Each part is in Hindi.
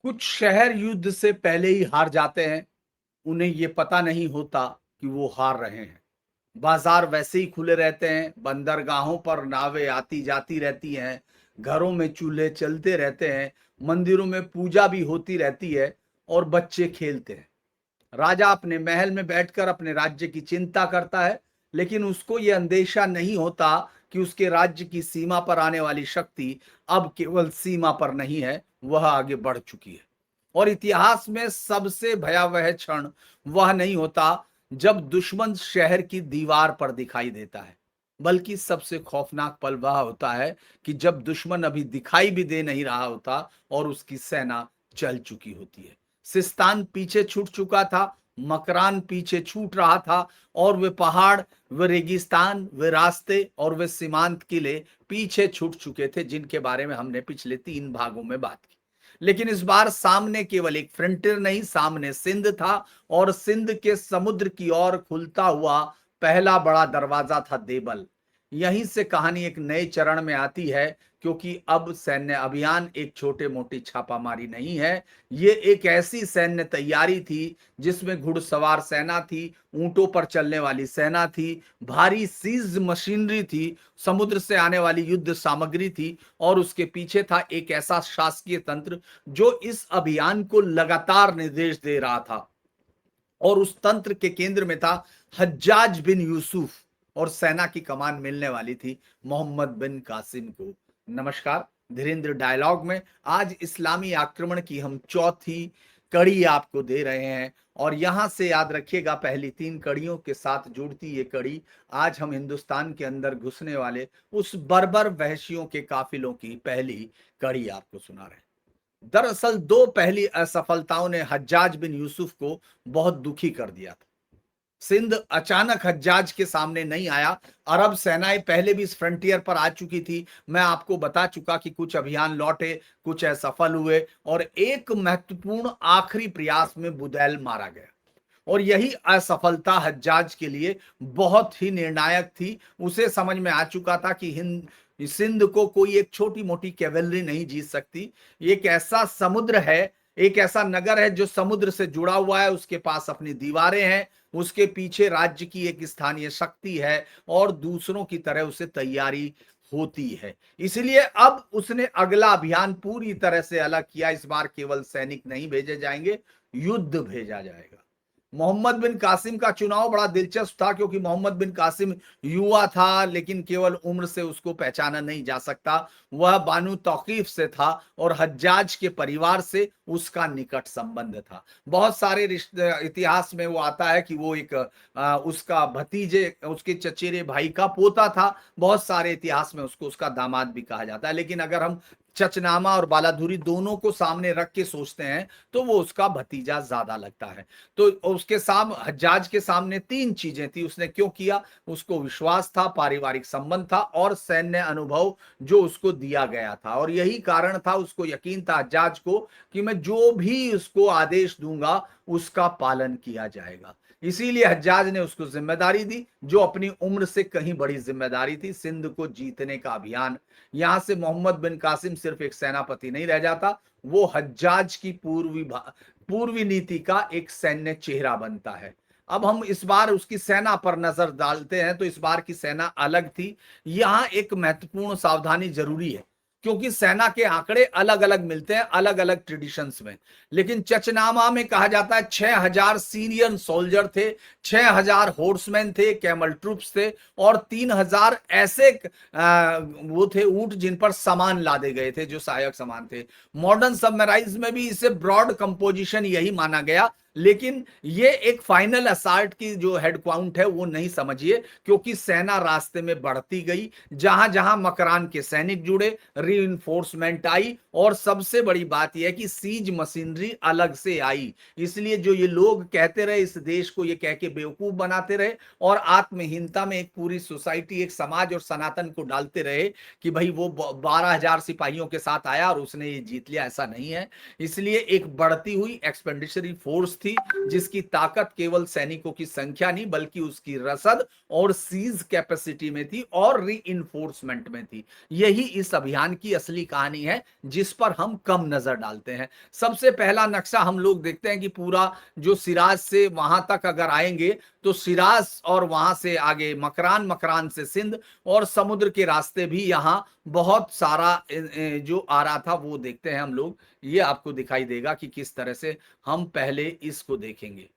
कुछ शहर युद्ध से पहले ही हार जाते हैं। उन्हें ये पता नहीं होता कि वो हार रहे हैं। बाजार वैसे ही खुले रहते हैं, बंदरगाहों पर नावें आती जाती रहती हैं, घरों में चूल्हे चलते रहते हैं, मंदिरों में पूजा भी होती रहती है और बच्चे खेलते हैं। राजा अपने महल में बैठकर अपने राज्य की चिंता करता है, लेकिन उसको यह अंदेशा नहीं होता कि उसके राज्य की सीमा पर आने वाली शक्ति अब केवल सीमा पर नहीं है, वह आगे बढ़ चुकी है। और इतिहास में सबसे भयावह क्षण वह नहीं होता जब दुश्मन शहर की दीवार पर दिखाई देता है, बल्कि सबसे खौफनाक पल वह होता है कि जब दुश्मन अभी दिखाई भी दे नहीं रहा होता और उसकी सेना चल चुकी होती है। सिस्तान पीछे छूट चुका था, मकरान पीछे छूट रहा था और वे पहाड़, वे रेगिस्तान, वे रास्ते और वे सीमांत किले पीछे छूट चुके थे, जिनके बारे में हमने पिछले 3 भागों में बात की। लेकिन इस बार सामने केवल एक फ्रंटियर नहीं, सामने सिंध था और सिंध के समुद्र की ओर खुलता हुआ पहला बड़ा दरवाजा था देवल। यहीं से कहानी एक नए चरण में आती है, क्योंकि अब सैन्य अभियान एक छोटे मोटी छापामारी नहीं है। ये एक ऐसी सैन्य तैयारी थी जिसमें घुड़सवार सेना थी, ऊंटों पर चलने वाली सेना थी, भारी सीज मशीनरी थी, समुद्र से आने वाली युद्ध सामग्री थी और उसके पीछे था एक ऐसा शासकीय तंत्र जो इस अभियान को लगातार निर्देश दे रहा था। और उस तंत्र के केंद्र में था हज्जाज बिन यूसुफ और सेना की कमान मिलने वाली थी मोहम्मद बिन कासिम को। नमस्कार, धीरेन्द्र डायलॉग में आज इस्लामी आक्रमण की हम चौथी कड़ी आपको दे रहे हैं और यहां से याद रखिएगा, पहली 3 कड़ियों के साथ जुड़ती ये कड़ी आज हम हिंदुस्तान के अंदर घुसने वाले उस बर्बर वहशियों के काफिलों की पहली कड़ी आपको सुना रहे हैं। दरअसल 2 पहली असफलताओं ने हज्जाज बिन यूसुफ को बहुत दुखी कर दिया था। सिंध अचानक हज्जाज के सामने नहीं आया। अरब सेनाएं पहले भी इस फ्रंटियर पर आ चुकी थी। मैं आपको बता चुका कि कुछ अभियान लौटे, कुछ असफल हुए और एक महत्वपूर्ण आखिरी प्रयास में बुदैल मारा गया। और यही असफलता हज्जाज के लिए बहुत ही निर्णायक थी। उसे समझ में आ चुका था कि हिंद सिंध को कोई एक छोटी मोटी कैवेलरी नहीं जीत सकती। एक ऐसा समुद्र है, एक ऐसा नगर है जो समुद्र से जुड़ा हुआ है, उसके पास अपनी दीवारें हैं, उसके पीछे राज्य की एक स्थानीय शक्ति है और दूसरों की तरह उसे तैयारी होती है। इसलिए अब उसने अगला अभियान पूरी तरह से अलग किया। इस बार केवल सैनिक नहीं भेजे जाएंगे, युद्ध भेजा जाएगा। मोहम्मद बिन कासिम का चुनाव बड़ा दिलचस्प था, क्योंकि मोहम्मद बिन कासिम युवा था, लेकिन केवल उम्र से उसको पहचाना नहीं जा सकता। वह बानू तौकीफ से था और हज्जाज के परिवार से उसका निकट संबंध था। बहुत सारे रिश्ते इतिहास में वो आता है कि वो एक उसका भतीजे, उसके चचेरे भाई का पोता था। बहुत सारे इतिहास में उसको उसका दामाद भी कहा जाता है, लेकिन अगर हम चचनामा और बालाधुरी दोनों को सामने रख के सोचते हैं तो वो उसका भतीजा ज्यादा लगता है। तो उसके साम हज्जाज के सामने 3 चीजें थी। उसने क्यों किया? उसको विश्वास था, पारिवारिक संबंध था और सैन्य अनुभव जो उसको दिया गया था। और यही कारण था, उसको यकीन था हज्जाज को कि मैं जो भी उसको आदेश दूंगा उसका पालन किया जाएगा। इसीलिए हज्जाज ने उसको जिम्मेदारी दी, जो अपनी उम्र से कहीं बड़ी जिम्मेदारी थी, सिंध को जीतने का अभियान। यहां से मोहम्मद बिन कासिम सिर्फ एक सेनापति नहीं रह जाता, वो हज्जाज की पूर्वी नीति का एक सैन्य चेहरा बनता है। अब हम इस बार उसकी सेना पर नजर डालते हैं तो इस बार की सेना अलग थी। यहां एक महत्वपूर्ण सावधानी जरूरी है, क्योंकि सेना के आंकड़े अलग अलग मिलते हैं अलग अलग ट्रेडिशंस में। लेकिन चचनामा में कहा जाता है 6000 सीनियर सोल्जर थे, 6000 होर्समैन थे, कैमल ट्रूप्स थे और 3000 ऐसे वो थे ऊंट जिन पर सामान लादे गए थे, जो सहायक सामान थे। मॉडर्न सबमराइज में भी इसे ब्रॉड कंपोजिशन यही माना गया, लेकिन ये एक फाइनल असाल्ट की जो हेड काउंट है वो नहीं समझिए, क्योंकि सेना रास्ते में बढ़ती गई। जहां जहां मकरान के सैनिक जुड़े, रीइंफोर्समेंट आई और सबसे बड़ी बात यह है कि सीज मशीनरी अलग से आई। इसलिए जो ये लोग कहते रहे, इस देश को ये कह के बेवकूफ बनाते रहे और आत्महीनता में एक पूरी सोसाइटी, एक समाज और सनातन को डालते रहे कि भाई वो 12,000 सिपाहियों के साथ आया और उसने ये जीत लिया, ऐसा नहीं है। इसलिए एक बढ़ती हुई एक्सपेंडिशरी फोर्स थी जिसकी ताकत केवल सैनिकों की संख्या नहीं बल्कि उसकी रसद और सीज कैपेसिटी में थी और रीइंफोर्समेंट में थी। यही इस अभियान की असली कहानी है जिस पर हम कम नजर डालते हैं। सबसे पहला नक्शा हम लोग देखते हैं कि पूरा जो सिराज से वहां तक अगर आएंगे तो सिराज और वहां से आगे मकरान, मकरान से सिंध और समुद्र के रास्ते भी यहां बहुत सारा जो आ रहा था वो देखते हैं हम लोग। ये आपको दिखाई देगा कि किस तरह से हम पहले इसको देखेंगे।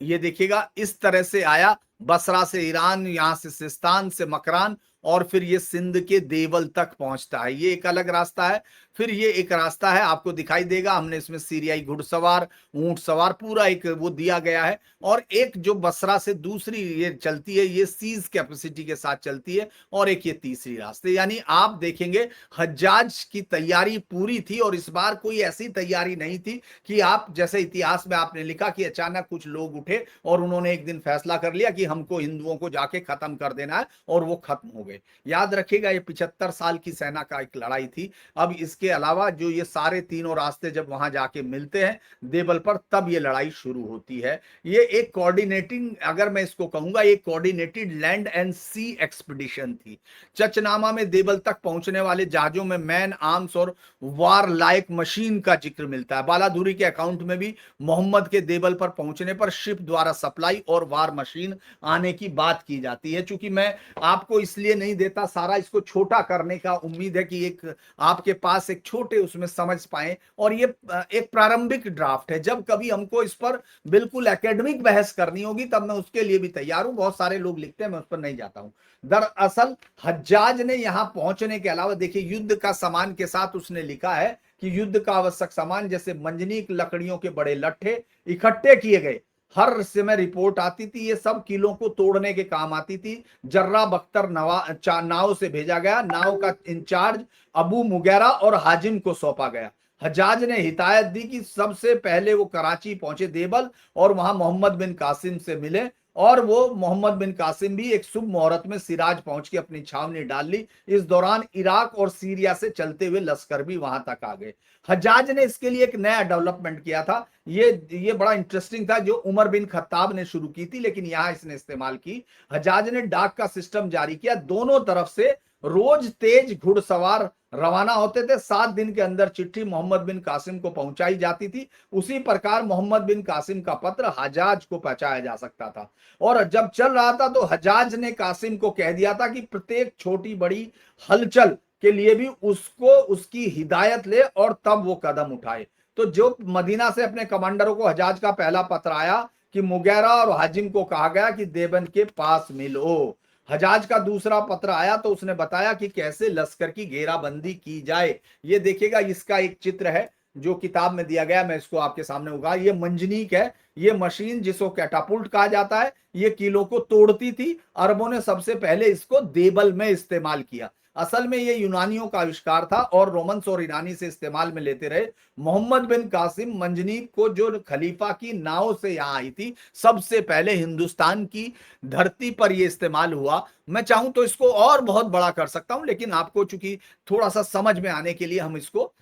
ये देखिएगा इस तरह से आया, बसरा से ईरान, यहां से सिस्तान से मकरान और फिर ये सिंध के देवल तक पहुंचता है। ये एक अलग रास्ता है। फिर ये एक रास्ता है आपको दिखाई देगा, हमने इसमें सीरियाई घुड़सवार, ऊंट सवार पूरा एक वो दिया गया है। और एक जो बसरा से दूसरी ये चलती है, ये सीज कैपेसिटी के साथ चलती है और एक ये तीसरी रास्ते। यानी आप देखेंगे हज्जाज की तैयारी पूरी थी और इस बार कोई ऐसी तैयारी नहीं थी कि आप जैसे इतिहास में आपने लिखा कि अचानक कुछ लोग उठे और उन्होंने एक दिन फैसला कर लिया कि हमको हिंदुओं को जाके खत्म कर देना है और वो खत्म हो गए। याद रखिएगा ये 75 साल की सेना का एक लड़ाई थी। अब इसके अलावा जो ये सारे तीनों रास्ते जब वहां जाके मिलते हैं देवल पर, तब ये लड़ाई शुरू होती है। ये एक कोऑर्डिनेटिंग, अगर मैं इसको कहूंगा, एक coordinated land and sea expedition थी। चचनामा में देवल तक पहुंचने वाले जहाजों में मैन आर्म्स और वार लाइक मशीन का जिक्र मिलता है। बालाधुरी के अकाउंट में भी मोहम्मद के देवल पर पहुंचने पर शिप द्वारा सप्लाई और वार मशीन आने की बात की जाती है। चूंकि मैं आपको इसलिए नहीं देता सारा, इसको छोटा करने का उम्मीद है कि एक आपके पास एक छोटे उसमें समझ पाए। और ये एक प्रारंभिक ड्राफ्ट है, जब कभी हमको इस पर बिल्कुल एकेडमिक बहस करनी होगी तब मैं उसके लिए भी तैयार हूं। बहुत सारे लोग लिखते हैं, मैं उस पर नहीं जाता हूं। दरअसल हज्जाज ने यहां पहुंचने के अलावा देखिए युद्ध का सामान के साथ उसने लिखा है कि युद्ध का आवश्यक सामान जैसे मंजनीक लकड़ियों के बड़े लट्ठे इकट्ठे किए गए। हर समय रिपोर्ट आती थी, ये सब किलों को तोड़ने के काम आती थी। जर्रा बख्तर नाव से भेजा गया। नाव का इंचार्ज अबू मुगैरा और हाजिम को सौंपा गया। हज्जाज ने हिदायत दी कि सबसे पहले वो कराची पहुंचे देवल और वहां मोहम्मद बिन कासिम से मिले। और वो मोहम्मद बिन कासिम भी एक शुभ मुहूर्त में सिराज पहुंच के अपनी छावनी डाल ली। इस दौरान इराक और सीरिया से चलते हुए लश्कर भी वहां तक आ गए। हज्जाज ने इसके लिए एक नया डेवलपमेंट किया था। ये बड़ा इंटरेस्टिंग था, जो उमर बिन खत्ताब ने शुरू की थी लेकिन यहां इसने इस्तेमाल की। हज्जाज ने डाक का सिस्टम जारी किया। दोनों तरफ से रोज तेज घुड़सवार रवाना होते थे। 7 दिन के अंदर चिट्ठी मोहम्मद बिन कासिम को पहुंचाई जाती थी। उसी प्रकार मोहम्मद बिन कासिम का पत्र हज्जाज को पहुंचाया जा सकता था। और जब चल रहा था तो हज्जाज ने कासिम को कह दिया था कि प्रत्येक छोटी बड़ी हलचल के लिए भी उसको उसकी हिदायत ले और तब वो कदम उठाए। तो जो मदीना से अपने कमांडरों को हज्जाज का पहला पत्र आया कि मुगैरा और हाजिम को कहा गया कि देवबंद के पास मिलो। हज्जाज का दूसरा पत्र आया तो उसने बताया कि कैसे लश्कर की घेराबंदी की जाए। ये देखिएगा, इसका एक चित्र है जो किताब में दिया गया, मैं इसको आपके सामने होगा। ये मंजनीक है, ये मशीन जिसको कैटापुल्ट कहा जाता है, ये किलों को तोड़ती थी। अरबों ने सबसे पहले इसको देवल में इस्तेमाल किया। असल में ये यूनानियों का आविष्कार था और रोमन्स और ईरानी से इस्तेमाल में लेते रहे। मोहम्मद बिन कासिम मंजनीक को जो खलीफा की नाव से यहाँ आई थी, सबसे पहले हिंदुस्तान की धरती पर यह इस्तेमाल हुआ। मैं चाहूं तो इसको और बहुत बड़ा कर सकता हूं, लेकिन आपको चूंकि थोड़ा सा समझ में आने के लिए हम इसको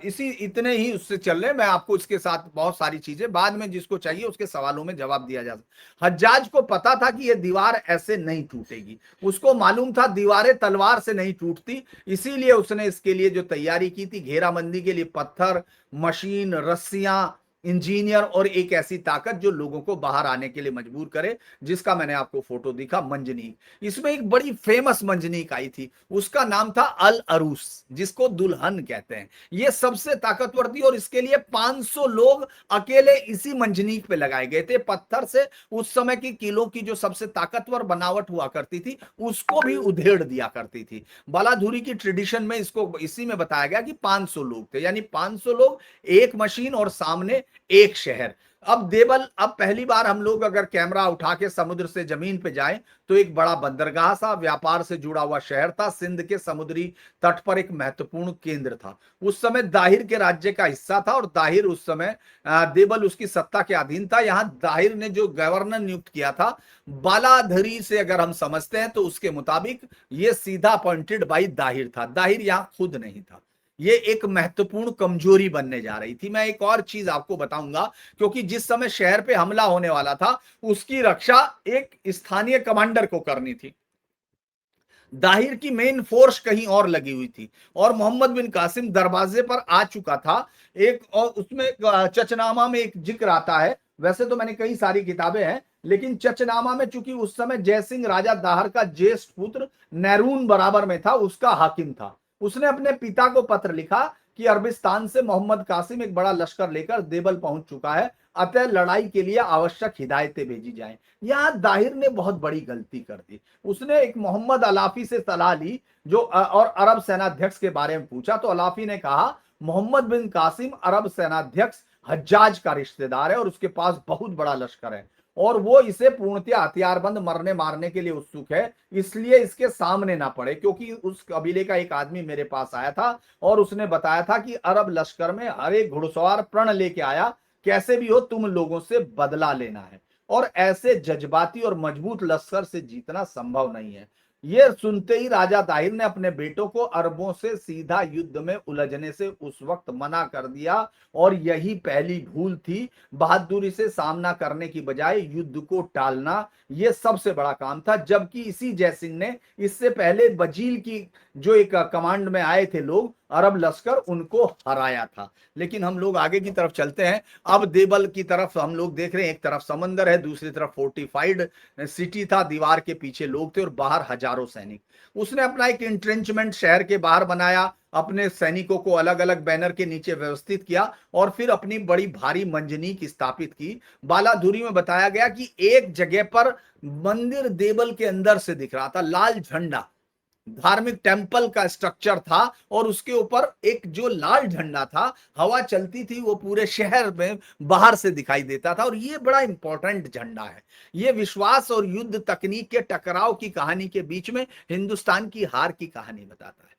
इसी इतने ही उससे चल रहे। मैं आपको इसके साथ बहुत सारी चीजें बाद में जिसको चाहिए उसके सवालों में जवाब दिया जा सकता। हज्जाज को पता था कि यह दीवार ऐसे नहीं टूटेगी। उसको मालूम था दीवारें तलवार से नहीं टूटती, इसीलिए उसने इसके लिए जो तैयारी की थी, घेराबंदी के लिए पत्थर, मशीन, रस्सियां, इंजीनियर और एक ऐसी ताकत जो लोगों को बाहर आने के लिए मजबूर करे, जिसका मैंने आपको फोटो दिखा मंजनीक। इसमें एक बड़ी फेमस मंजनीक आई थी, उसका नाम था अल अरूस, जिसको दुल्हन कहते हैं। ये सबसे ताकतवर थी और इसके लिए 500 लोग अकेले इसी मंजनीक पे लगाए गए थे। पत्थर से उस समय की किलो की जो सबसे ताकतवर बनावट हुआ करती थी उसको भी उधेड़ दिया करती थी। बालाधुरी की ट्रेडिशन में इसको इसी में बताया गया कि 500 लोग थे, यानी 500 लोग, एक मशीन और सामने एक शहर। अब देवल, अब पहली बार हम लोग अगर कैमरा उठा के समुद्र से जमीन पे जाएं तो एक बड़ा बंदरगाह सा, व्यापार से जुड़ा हुआ शहर था, सिंध के समुद्री तट पर एक महत्वपूर्ण केंद्र था। उस समय दाहिर के राज्य का हिस्सा था और दाहिर उस समय देवल उसकी सत्ता के अधीन था। यहां दाहिर ने जो गवर्नर नियुक्त किया था, बालाधरी से अगर हम समझते हैं तो उसके मुताबिक ये सीधा अपॉइंटेड बाई दाहिर था। दाहिर यहां खुद नहीं था। ये एक महत्वपूर्ण कमजोरी बनने जा रही थी। मैं एक और चीज आपको बताऊंगा, क्योंकि जिस समय शहर पे हमला होने वाला था, उसकी रक्षा एक स्थानीय कमांडर को करनी थी। दाहिर की मेन फोर्स कहीं और लगी हुई थी, और मोहम्मद बिन कासिम दरवाजे पर आ चुका था। एक और उसमें चचनामा में एक जिक्र आता है, वैसे तो मैंने कई सारी किताबें हैं, लेकिन चचनामा में चूंकि उस समय जयसिंह राजा दाहर का ज्येष्ठ पुत्र नैरून बराबर में था, उसका हाकिम था। उसने अपने पिता को पत्र लिखा कि अरबिस्तान से मोहम्मद कासिम एक बड़ा लश्कर लेकर देवल पहुंच चुका है, अतः लड़ाई के लिए आवश्यक हिदायतें भेजी जाएं। यहां दाहिर ने बहुत बड़ी गलती कर दी। उसने एक मोहम्मद अलाफी से सलाह ली, जो और अरब सेनाध्यक्ष के बारे में पूछा, तो अलाफी ने कहा मोहम्मद बिन कासिम अरब सेनाध्यक्ष हज्जाज का रिश्तेदार है और उसके पास बहुत बड़ा लश्कर है, और वो इसे पूर्णतया हथियारबंद मरने मारने के लिए उत्सुक है, इसलिए इसके सामने ना पड़े। क्योंकि उस कबीले का एक आदमी मेरे पास आया था और उसने बताया था कि अरब लश्कर में हर एक घुड़सवार प्रण लेके आया, कैसे भी हो तुम लोगों से बदला लेना है, और ऐसे जज्बाती और मजबूत लश्कर से जीतना संभव नहीं है। ये सुनते ही राजा ताहिर ने अपने बेटों को अरबों से सीधा युद्ध में उलझने से उस वक्त मना कर दिया, और यही पहली भूल थी। बहादुरी से सामना करने की बजाय युद्ध को टालना यह सबसे बड़ा काम था। जबकि इसी जयसिंह ने इससे पहले बजील की जो एक कमांड में आए थे लोग, अरब लश्कर, उनको हराया था। लेकिन हम लोग आगे की तरफ चलते हैं। अब देवल की तरफ हम लोग देख रहे हैं, एक तरफ समंदर है, दूसरी तरफ फोर्टिफाइड सिटी था, दीवार के पीछे लोग थे और बाहर हजारों सैनिक। उसने अपना एक इंट्रेंचमेंट शहर के बाहर बनाया, अपने सैनिकों को अलग अलग बैनर के नीचे व्यवस्थित किया, और फिर अपनी बड़ी भारी मंजनीक स्थापित की। बालाधुरी में बताया गया कि एक जगह पर मंदिर देवल के अंदर से दिख रहा था, लाल झंडा, धार्मिक टेम्पल का स्ट्रक्चर था, और उसके ऊपर एक जो लाल झंडा था, हवा चलती थी वो पूरे शहर में बाहर से दिखाई देता था। और ये बड़ा इंपॉर्टेंट झंडा है। ये विश्वास और युद्ध तकनीक के टकराव की कहानी के बीच में हिंदुस्तान की हार की कहानी बताता है।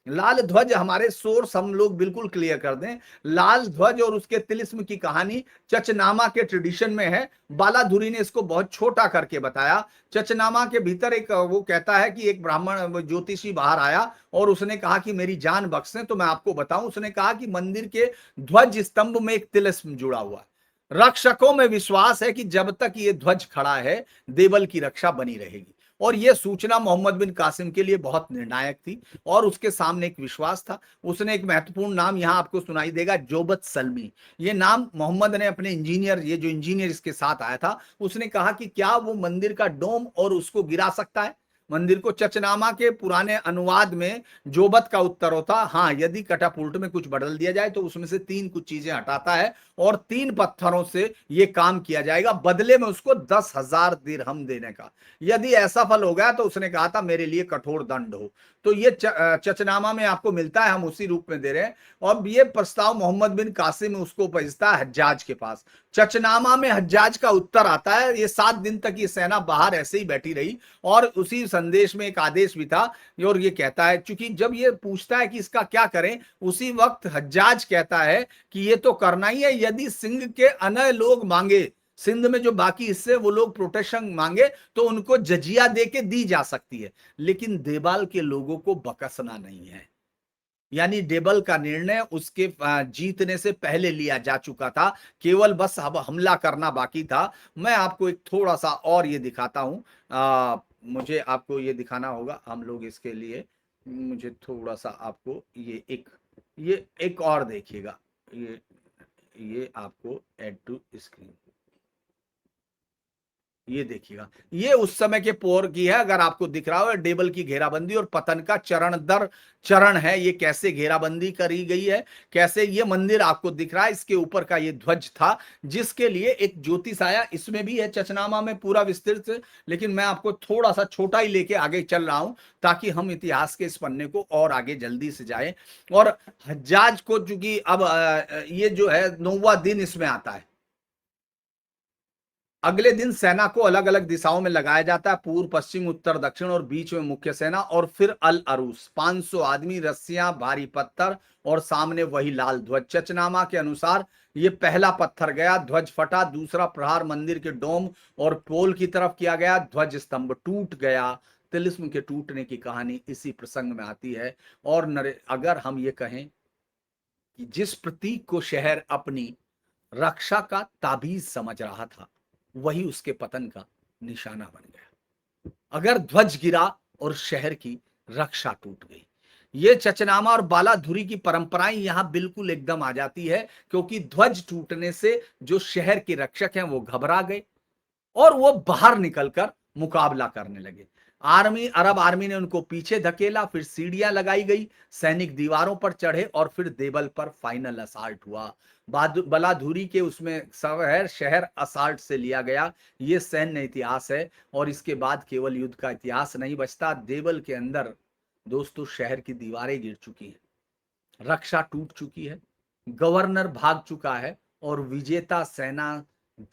लाल ध्वज, हमारे सोर्स हम लोग बिल्कुल क्लियर कर दें, लाल ध्वज और उसके तिलिस्म की कहानी चचनामा के ट्रेडिशन में है। बालाधुरी ने इसको बहुत छोटा करके बताया। चचनामा के भीतर एक वो कहता है कि एक ब्राह्मण ज्योतिषी बाहर आया और उसने कहा कि मेरी जान बख्शें, तो मैं आपको बताऊं। उसने कहा कि मंदिर के ध्वज स्तंभ में एक तिलिस्म जुड़ा हुआ है। रक्षकों में विश्वास है कि जब तक ये ध्वज खड़ा है, देवल की रक्षा बनी रहेगी। और यह सूचना मोहम्मद बिन कासिम के लिए बहुत निर्णायक थी, और उसके सामने एक विश्वास था। उसने एक महत्वपूर्ण नाम यहां आपको सुनाई देगा, जोबत सलमी। ये नाम मोहम्मद ने अपने इंजीनियर, ये जो इंजीनियर इसके साथ आया था, उसने कहा कि क्या वो मंदिर का डोम और उसको गिरा सकता है मंदिर को। चचनामा के पुराने अनुवाद में जोबत का उत्तर होता, हाँ, यदि कटापुल्ट में कुछ बदल दिया जाए तो उसमें से 3 कुछ चीजें हटाता है, और 3 पत्थरों से यह काम किया जाएगा, बदले में उसको 10,000 दिरहम देने का। यदि ऐसा फल हो गया तो उसने कहा था मेरे लिए कठोर दंड हो। तो ये चचनामा में आपको मिलता है, हम उसी रूप में दे रहे हैं। और ये प्रस्ताव मोहम्मद बिन कासिम उसको भेजता है हज्जाज के पास। चचनामा में हज्जाज का उत्तर आता है। ये 7 दिन तक ये सेना बाहर ऐसे ही बैठी रही, और उसी संदेश में एक आदेश भी था, और ये कहता है, चूंकि जब ये पूछता है कि इसका क्या करें, उसी वक्त हज्जाज कहता है कि ये तो करना ही है, यदि सिंध के अनय लोग मांगे, सिंध में जो बाकी हिस्से वो लोग प्रोटेक्शन मांगे, तो उनको जजिया दे के दी जा सकती है, लेकिन देवाल के लोगों को बकसना नहीं है। यानी देवल का निर्णय उसके जीतने से पहले लिया जा चुका था, केवल बस अब हमला करना बाकी था। मैं आपको एक थोड़ा सा और ये दिखाता हूं, मुझे आपको ये दिखाना होगा, हम लोग इसके लिए, मुझे थोड़ा सा आपको ये एक और देखिएगा। ये आपको ऐड टू स्क्रीन, ये देखिएगा, ये उस समय के पोर की है। अगर आपको दिख रहा हो, डेबल की घेराबंदी और पतन का चरण दर चरण है, ये कैसे घेराबंदी करी गई है, कैसे ये मंदिर आपको दिख रहा है, इसके ऊपर का ये ध्वज था, जिसके लिए एक ज्योतिष आया। इसमें भी है चचनामा में पूरा विस्तृत, लेकिन मैं आपको थोड़ा सा छोटा ही लेके आगे चल रहा हूं, ताकि हम इतिहास के इस पन्ने को और आगे जल्दी से जाए। और हज्जाज को चूंकि अब ये जो है 9वां दिन इसमें आता है। अगले दिन सेना को अलग अलग दिशाओं में लगाया जाता है, पूर्व, पश्चिम, उत्तर, दक्षिण, और बीच में मुख्य सेना, और फिर अल अरूस, 500 आदमी, रस्सियां, भारी पत्थर, और सामने वही लाल ध्वज। चचनामा के अनुसार ये पहला पत्थर गया, ध्वज फटा। दूसरा प्रहार मंदिर के डोम और पोल की तरफ किया गया, ध्वज स्तंभ टूट गया। तिलिस्म के टूटने की कहानी इसी प्रसंग में आती है। और अगर हम ये कहें कि जिस प्रतीक को शहर अपनी रक्षा का ताबीज समझ रहा था, वही उसके पतन का निशाना बन गया। अगर ध्वज गिरा और शहर की रक्षा टूट गई। ये चचनामा और बालाधुरी की परंपराएं यहां बिल्कुल एकदम आ जाती है, क्योंकि ध्वज टूटने से जो शहर के रक्षक हैं वो घबरा गए और वो बाहर निकलकर मुकाबला करने लगे। अरब आर्मी ने उनको पीछे धकेला, फिर सीढ़ियां लगाई गई, सैनिक दीवारों पर चढ़े और फिर देवल पर फाइनल असाल्ट हुआ। बलाधुरी के उसमें शहर शहर असाल्ट से लिया गया। ये सैन्य इतिहास है और इसके बाद केवल युद्ध का इतिहास नहीं बचता। देवल के अंदर दोस्तों शहर की दीवारें गिर चुकी हैं, रक्षा टूट चुकी है, गवर्नर भाग चुका है और विजेता सेना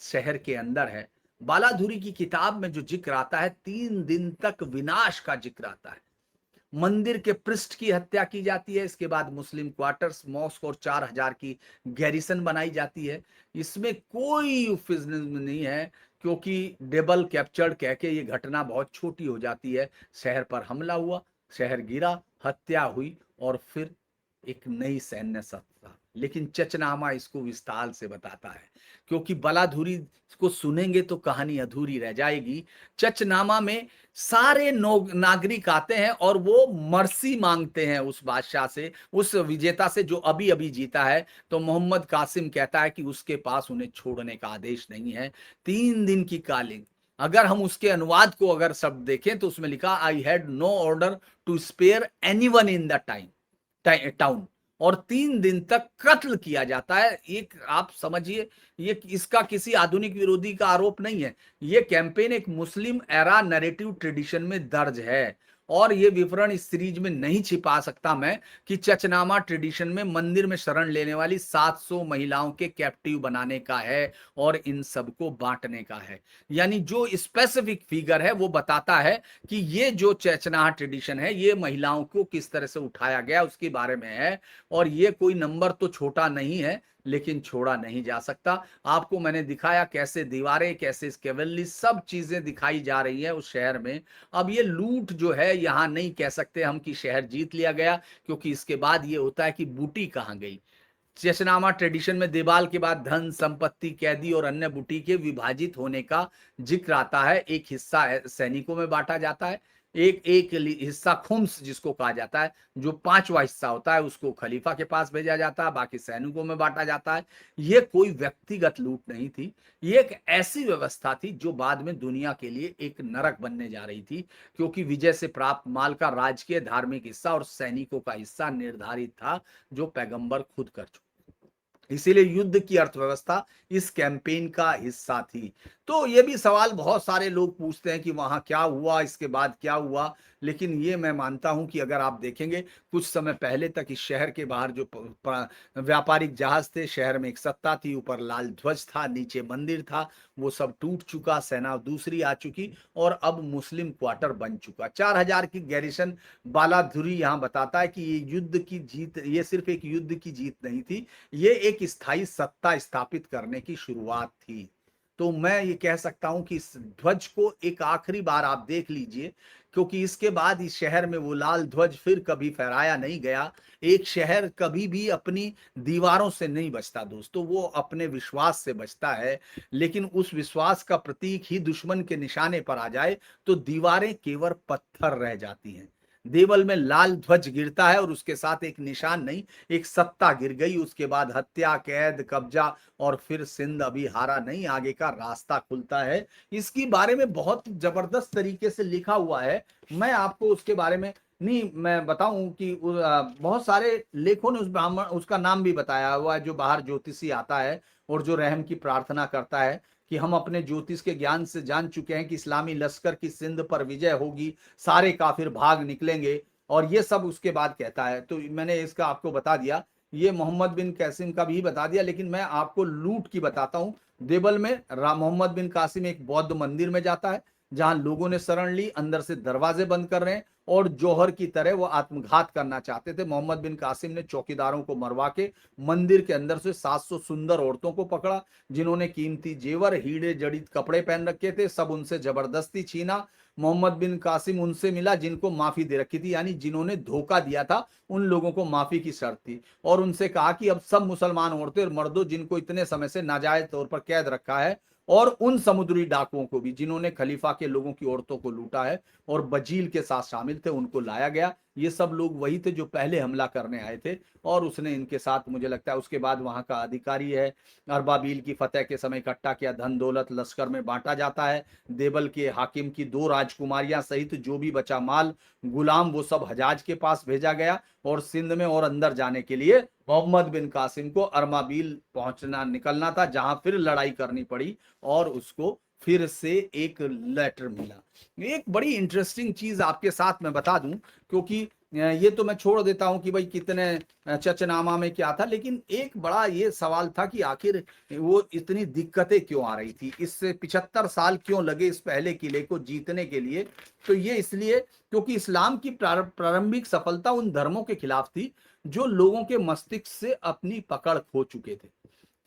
शहर के अंदर है। बालाधुरी की किताब में जो जिक्र आता है, 3 दिन तक विनाश का जिक्र आता है। मंदिर के पृष्ठ की हत्या की जाती है, इसके बाद मुस्लिम क्वार्टर्स, मॉस्क और 4000 की गैरिसन बनाई जाती है। इसमें कोई यूफिज्म नहीं है, क्योंकि डेबल कैप्चर्ड कह के ये घटना बहुत छोटी हो जाती है। शहर पर हमला हुआ, शहर गिरा, हत्या हुई और फिर एक नई सैन्य सत्ता। लेकिन चचनामा इसको विस्तार से बताता है, क्योंकि बलाधुरी को सुनेंगे तो कहानी अधूरी रह जाएगी। चचनामा में सारे नागरिक आते हैं और वो मर्सी मांगते हैं उस बादशाह से, उस विजेता से जो अभी अभी जीता है। तो मोहम्मद कासिम कहता है कि उसके पास उन्हें छोड़ने का आदेश नहीं है। 3 दिन की कालिंग, अगर हम उसके अनुवाद को अगर सब देखें तो उसमें लिखा, I had no order to spare anyone in the town. और 3 दिन तक कत्ल किया जाता है। एक आप समझिए, ये इसका किसी आधुनिक विरोधी का आरोप नहीं है। ये कैंपेन एक मुस्लिम एरा नैरेटिव ट्रेडिशन में दर्ज है और ये विवरण इस सीरीज में नहीं छिपा सकता मैं, कि चचनामा ट्रेडिशन में मंदिर में शरण लेने वाली 700 महिलाओं के कैप्टिव बनाने का है और इन सबको बांटने का है। यानी जो स्पेसिफिक फिगर है वो बताता है कि ये जो चचनाहा ट्रेडिशन है ये महिलाओं को किस तरह से उठाया गया उसके बारे में है। और ये कोई नंबर तो छोटा नहीं है, लेकिन छोड़ा नहीं जा सकता। आपको मैंने दिखाया कैसे दीवारें, कैसे स्केवल्ली, सब चीजें दिखाई जा रही है उस शहर में। अब ये लूट जो है, यहां नहीं कह सकते हम कि शहर जीत लिया गया, क्योंकि इसके बाद ये होता है कि बूटी कहां गई। चेचनामा ट्रेडिशन में देवाल के बाद धन संपत्ति, कैदी और अन्य बूटी के विभाजित होने का जिक्र आता है। एक हिस्सा सैनिकों में बांटा जाता है, एक एक हिस्सा खुम्स जिसको कहा जाता है, जो 5वां हिस्सा होता है उसको खलीफा के पास भेजा जाता है, बाकी सैनिकों में बांटा जाता है। ये कोई व्यक्तिगत लूट नहीं थी, ये एक ऐसी व्यवस्था थी जो बाद में दुनिया के लिए एक नरक बनने जा रही थी, क्योंकि विजय से प्राप्त माल का राजकीय धार्मिक हिस्सा और सैनिकों का हिस्सा निर्धारित था, जो पैगंबर खुद कर चुके। इसीलिए युद्ध की अर्थव्यवस्था इस कैंपेन का हिस्सा थी। तो ये भी सवाल बहुत सारे लोग पूछते हैं कि वहां क्या हुआ, इसके बाद क्या हुआ। लेकिन ये मैं मानता हूं कि अगर आप देखेंगे कुछ समय पहले तक इस शहर के बाहर जो व्यापारिक जहाज थे, शहर में एक सत्ता थी, ऊपर लाल ध्वज था, नीचे मंदिर था, वो सब टूट चुका, सेना दूसरी आ चुकी और अब मुस्लिम क्वार्टर बन चुका। 4000 की गैरिसन बालाधुरी यहाँ बताता है कि ये युद्ध की जीत, ये सिर्फ एक युद्ध की जीत नहीं थी, ये एक स्थायी सत्ता स्थापित करने की शुरुआत थी। तो मैं ये कह सकता हूं कि इस ध्वज को एक आखिरी बार आप देख लीजिए, क्योंकि इसके बाद इस शहर में वो लाल ध्वज फिर कभी फहराया नहीं गया। एक शहर कभी भी अपनी दीवारों से नहीं बचता दोस्तों, वो अपने विश्वास से बचता है। लेकिन उस विश्वास का प्रतीक ही दुश्मन के निशाने पर आ जाए तो दीवारें केवल पत्थर रह जाती हैं। देवल में लाल ध्वज गिरता है और उसके साथ एक निशान नहीं, एक सत्ता गिर गई। उसके बाद हत्या, कैद, कब्जा और फिर सिंध अभी हारा नहीं, आगे का रास्ता खुलता है। इसके बारे में बहुत जबरदस्त तरीके से लिखा हुआ है। मैं आपको उसके बारे में नहीं मैं बताऊं कि बहुत सारे लेखों ने उस ब्राह्मण उसका नाम भी बताया हुआ है, जो बाहर ज्योतिषी आता है और जो रहम की प्रार्थना करता है कि हम अपने ज्योतिष के ज्ञान से जान चुके हैं कि इस्लामी लश्कर की सिंध पर विजय होगी, सारे काफिर भाग निकलेंगे, और ये सब उसके बाद कहता है। तो मैंने इसका आपको बता दिया, ये मोहम्मद बिन कासिम का भी बता दिया, लेकिन मैं आपको लूट की बताता हूँ। देवल में मोहम्मद बिन कासिम एक बौद्ध मंदिर में जाता है, जहां लोगों ने शरण ली, अंदर से दरवाजे बंद कर रहे हैं और जौहर की तरह वो आत्मघात करना चाहते थे। मोहम्मद बिन कासिम ने चौकीदारों को मरवा के मंदिर के अंदर से 700 सुंदर औरतों को पकड़ा, जिन्होंने कीमती जेवर, हीरे जड़ित कपड़े पहन रखे थे, सब उनसे जबरदस्ती छीना। मोहम्मद बिन कासिम उनसे मिला जिनको माफी दे रखी थी, यानी जिन्होंने धोखा दिया था उन लोगों को माफी की शर्त थी। और उनसे कहा कि अब सब मुसलमान औरतें और मर्दों जिनको इतने समय से नाजायज तौर पर कैद रखा है, और उन समुद्री डाकुओं को भी जिन्होंने खलीफा के लोगों की औरतों को लूटा है और बजील के साथ शामिल थे, उनको लाया गया। ये सब लोग वही थे जो पहले हमला करने आए थे, और उसने इनके साथ, मुझे लगता है उसके बाद वहां का अधिकारी है, अरबाबील की फतेह के समय इकट्ठा किया धन दौलत लश्कर में बांटा जाता है। देवल के हाकिम की 2 राजकुमारियां सहित जो भी बचा माल गुलाम वो सब हजाज के पास भेजा गया, और सिंध में और अंदर जाने के लिए मोहम्मद बिन कासिम को अरमाबील पहुंचना निकलना था, जहां फिर लड़ाई करनी पड़ी और उसको फिर से एक लेटर मिला। एक बड़ी इंटरेस्टिंग चीज आपके साथ मैं बता दूं, क्योंकि ये तो मैं छोड़ देता हूं कि भाई कितने चचनामा में क्या था, लेकिन एक बड़ा ये सवाल था कि आखिर वो इतनी दिक्कतें क्यों आ रही थी, इससे 75 साल क्यों लगे इस पहले किले को जीतने के लिए। तो ये इसलिए क्योंकि इस्लाम की प्रारंभिक सफलता उन धर्मों के खिलाफ थी जो लोगों के मस्तिष्क से अपनी पकड़ खो चुके थे,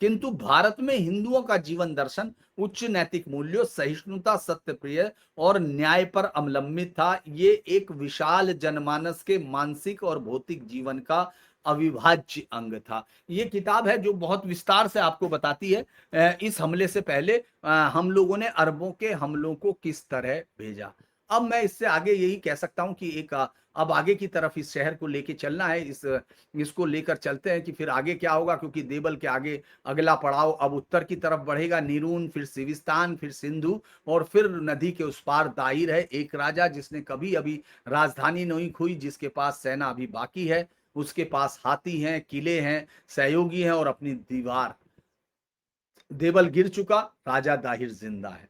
किंतु भारत में हिंदुओं का जीवन दर्शन उच्च नैतिक मूल्यों, सहिष्णुता, सत्य प्रिय और न्याय पर अवलंबित था। ये एक विशाल जनमानस के मानसिक और भौतिक जीवन का अविभाज्य अंग था। ये किताब है जो बहुत विस्तार से आपको बताती है इस हमले से पहले हम लोगों ने अरबों के हमलों को किस तरह भेजा। अब मैं इससे आगे यही कह सकता हूं कि एक अब आगे की तरफ इस शहर को लेके चलना है, इसको लेकर चलते हैं कि फिर आगे क्या होगा, क्योंकि देवल के आगे अगला पड़ाव अब उत्तर की तरफ बढ़ेगा, नीरून, फिर सिविस्तान, फिर सिंधु, और फिर नदी के उस पार दाहिर है एक राजा जिसने कभी अभी राजधानी नहीं खोई, जिसके पास सेना अभी बाकी है, उसके पास हाथी हैं, किले हैं, सहयोगी हैं और अपनी दीवार। देवल गिर चुका, राजा दाहिर जिंदा है।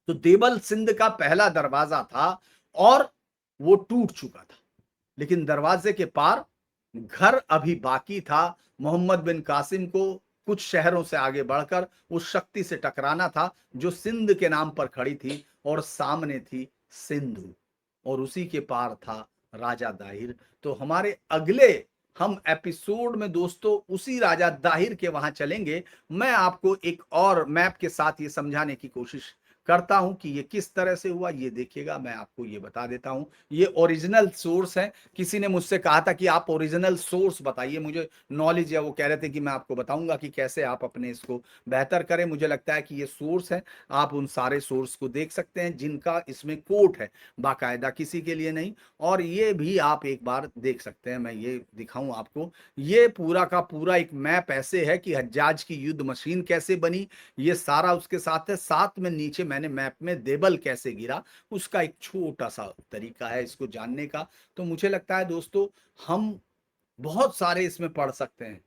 तो देवल सिंध का पहला दरवाजा था और वो टूट चुका था, लेकिन दरवाजे के पार घर अभी बाकी था। मोहम्मद बिन कासिम को कुछ शहरों से आगे बढ़कर उस शक्ति से टकराना था जो सिंध के नाम पर खड़ी थी, और सामने थी सिंधु, और उसी के पार था राजा दाहिर। तो हमारे अगले हम एपिसोड में दोस्तों उसी राजा दाहिर के वहां चलेंगे। मैं आपको एक और मैप के साथ ये समझाने की कोशिश करता हूं कि ये किस तरह से हुआ, ये देखिएगा। मैं आपको ये बता देता हूं, ये ओरिजिनल सोर्स है। किसी ने मुझसे कहा था कि आप ओरिजिनल सोर्स बताइए, मुझे नॉलेज है, वो कह रहे थे कि मैं आपको बताऊंगा कि कैसे आप अपने इसको बेहतर करें। मुझे लगता है कि ये सोर्स है, आप उन सारे सोर्स को देख सकते हैं जिनका इसमें कोट है, बाकायदा, किसी के लिए नहीं। और ये भी आप एक बार देख सकते हैं, मैं ये दिखाऊं आपको, ये पूरा का पूरा एक मैप ऐसे है कि हज्जाज की युद्ध मशीन कैसे बनी, ये सारा उसके साथ है। साथ में नीचे मैंने मैप में देवल कैसे गिरा उसका एक छोटा सा तरीका है इसको जानने का। तो मुझे लगता है दोस्तों हम बहुत सारे इसमें पढ़ सकते हैं,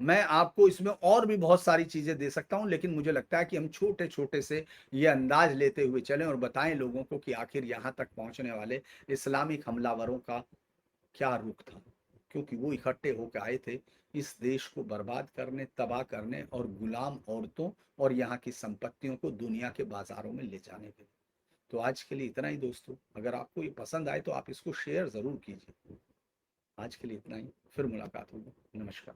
मैं आपको इसमें और भी बहुत सारी चीजें दे सकता हूं, लेकिन मुझे लगता है कि हम छोटे छोटे से ये अंदाज लेते हुए चलें और बताएं लोगों को कि आखिर यहां तक पहुंचने वाले इस्लामिक हमलावरों का क्या रुख था, क्योंकि वो इकट्ठे होकर आए थे इस देश को बर्बाद करने, तबाह करने और गुलाम औरतों और यहाँ की संपत्तियों को दुनिया के बाजारों में ले जाने के लिए। तो आज के लिए इतना ही दोस्तों, अगर आपको ये पसंद आए तो आप इसको शेयर जरूर कीजिए। आज के लिए इतना ही, फिर मुलाकात होगी। नमस्कार।